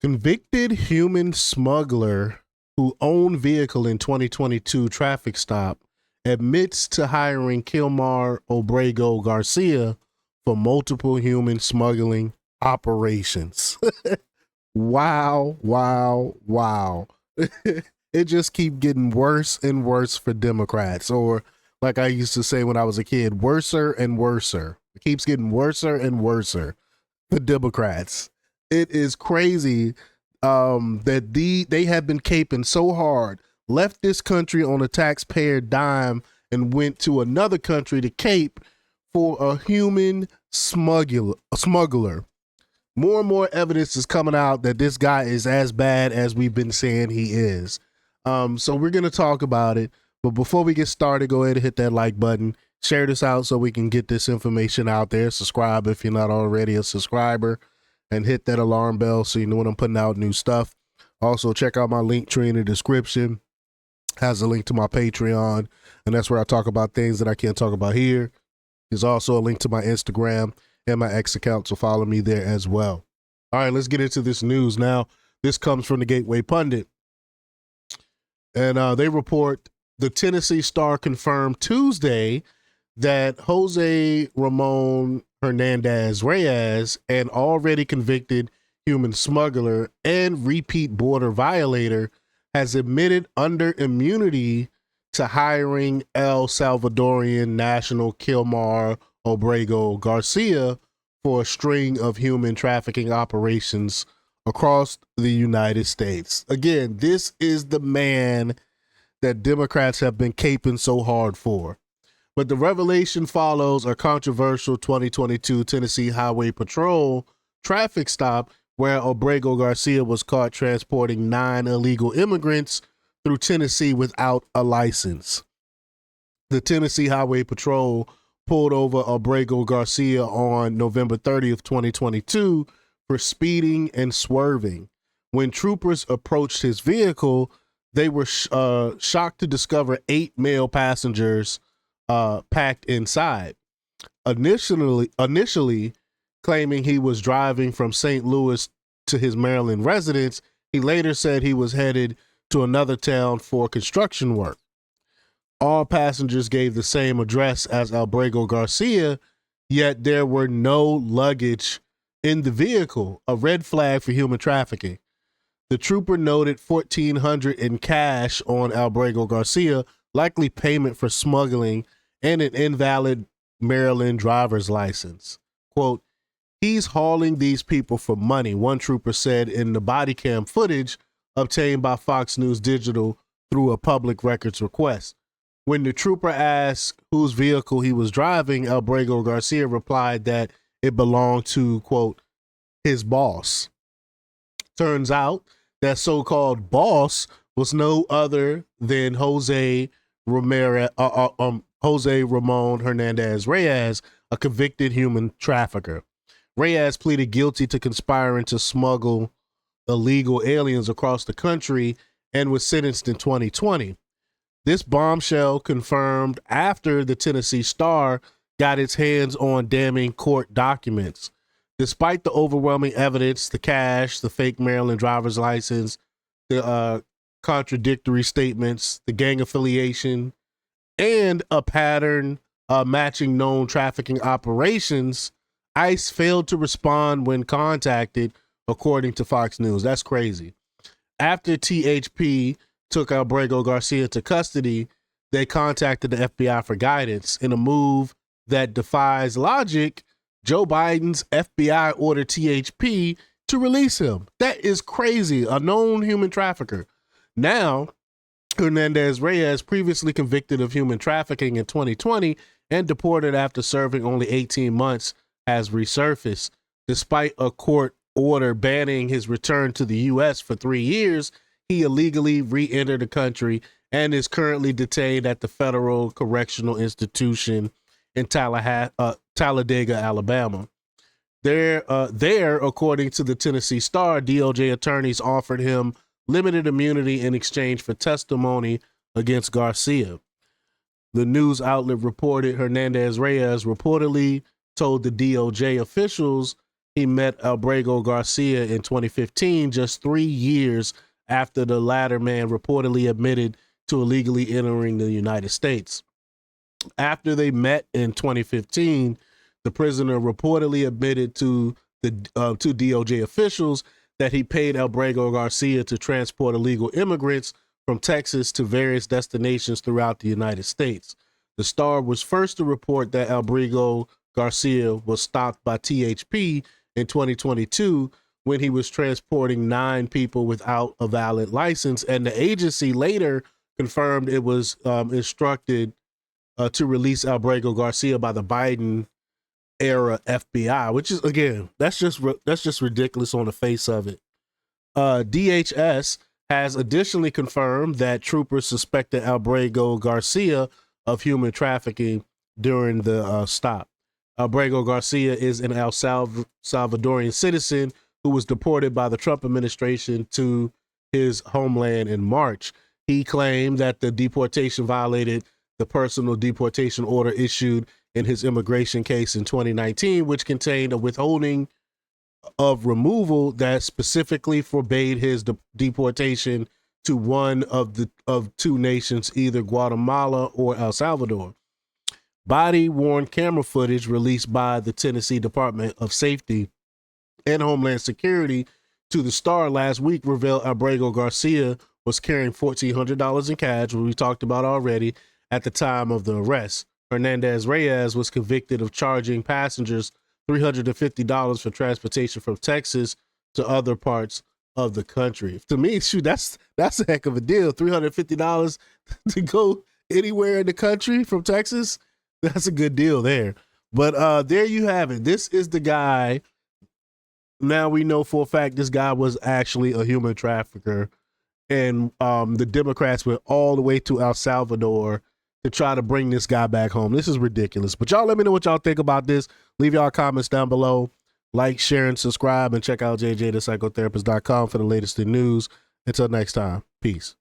Convicted human smuggler who owned vehicle in 2022 traffic stop admits to hiring Kilmar Abrego Garcia for multiple human smuggling operations. Wow, wow, wow. It just keep getting worse and worse for Democrats, or like I used to say when I was a kid, worser and worser. It keeps getting worser and worser for Democrats. It is crazy that they have been caping so hard, left this country on a taxpayer dime, and went to another country to cape for a human smuggler. More and more evidence is coming out that this guy is as bad as we've been saying he is. So we're going to talk about it. But before we get started, go ahead and hit that like button. Share this out so we can get this information out there. Subscribe if you're not already a subscriber. And hit that alarm bell so you know when I'm putting out new stuff. Also, check out my link tree in the description. Has a link to my Patreon. And that's where I talk about things that I can't talk about here. There's also a link to my Instagram and my X account, so follow me there as well. All right, let's get into this news now. This comes from the Gateway Pundit. And they report the Tennessee Star confirmed Tuesday that Jose Ramon Hernandez Reyes, an already convicted human smuggler and repeat border violator, has admitted under immunity to hiring El Salvadorian national Kilmar Abrego Garcia for a string of human trafficking operations across the United States. Again, this is the man that Democrats have been caping so hard for. But the revelation follows a controversial 2022 Tennessee Highway Patrol traffic stop where Abrego Garcia was caught transporting 9 illegal immigrants through Tennessee without a license. The Tennessee Highway Patrol pulled over Abrego Garcia on November 30th, 2022 for speeding and swerving. When troopers approached his vehicle, they were shocked to discover 8 male passengers packed inside. Initially claiming he was driving from St. Louis to his Maryland residence, he later said he was headed to another town for construction work. All passengers gave the same address as Abrego Garcia, yet there were no luggage in the vehicle, a red flag for human trafficking. The trooper noted $1,400 in cash on Abrego Garcia, likely payment for smuggling, and an invalid Maryland driver's license. Quote, "He's hauling these people for money," one trooper said in the body cam footage obtained by Fox News Digital through a public records request. When the trooper asked whose vehicle he was driving, Abrego Garcia replied that it belonged to, quote, his boss. Turns out that so-called boss was no other than Jose Ramon Hernandez Reyes, a convicted human trafficker. Reyes pleaded guilty to conspiring to smuggle illegal aliens across the country and was sentenced in 2020. This bombshell confirmed after the Tennessee Star got its hands on damning court documents. Despite the overwhelming evidence, the cash, the fake Maryland driver's license, the contradictory statements, the gang affiliation, and a pattern matching known trafficking operations, ICE failed to respond when contacted, according to Fox News. That's crazy. After THP took Abrego Garcia to custody, they contacted the FBI for guidance. In a move that defies logic, Joe Biden's FBI ordered THP to release him. That is crazy. A known human trafficker. Now, Hernandez Reyes, previously convicted of human trafficking in 2020 and deported after serving only 18 months, has resurfaced. Despite a court order banning his return to the U.S. for 3 years, he illegally re-entered the country and is currently detained at the Federal Correctional Institution in Talladega, Alabama. There, according to the Tennessee Star, DOJ attorneys offered him limited immunity in exchange for testimony against Garcia. The news outlet reported Hernandez Reyes reportedly told the DOJ officials he met Abrego Garcia in 2015, just 3 years after the latter man reportedly admitted to illegally entering the United States. After they met in 2015, the prisoner reportedly admitted to the to DOJ officials that he paid Abrego Garcia to transport illegal immigrants from Texas to various destinations throughout the United States. The Star was first to report that Abrego Garcia was stopped by THP in 2022 when he was transporting 9 people without a valid license, and the agency later confirmed it was instructed to release Abrego Garcia by the Biden era FBI, which is, again, that's just ridiculous on the face of it. DHS has additionally confirmed that troopers suspected Abrego Garcia of human trafficking during the stop. Abrego Garcia is an El Salvadorian citizen who was deported by the Trump administration to his homeland in March. He claimed that the deportation violated the personal deportation order issued in his immigration case in 2019, which contained a withholding of removal that specifically forbade his deportation to one of 2 nations, either Guatemala or El Salvador. Body-worn camera footage released by the Tennessee Department of Safety and Homeland Security to the Star last week revealed Abrego Garcia was carrying $1,400 in cash, which we talked about already, at the time of the arrest. Hernandez Reyes was convicted of charging passengers $350 for transportation from Texas to other parts of the country. To me, shoot, that's a heck of a deal. $350 to go anywhere in the country from Texas. That's a good deal there. But there you have it. This is the guy. Now we know for a fact this guy was actually a human trafficker. And the Democrats went all the way to El Salvador to try to bring this guy back home. This is ridiculous. But y'all let me know what y'all think about this. Leave y'all comments down below. Like, share, and subscribe. And check out jjthepsychotherapist.com for the latest in news. Until next time, peace.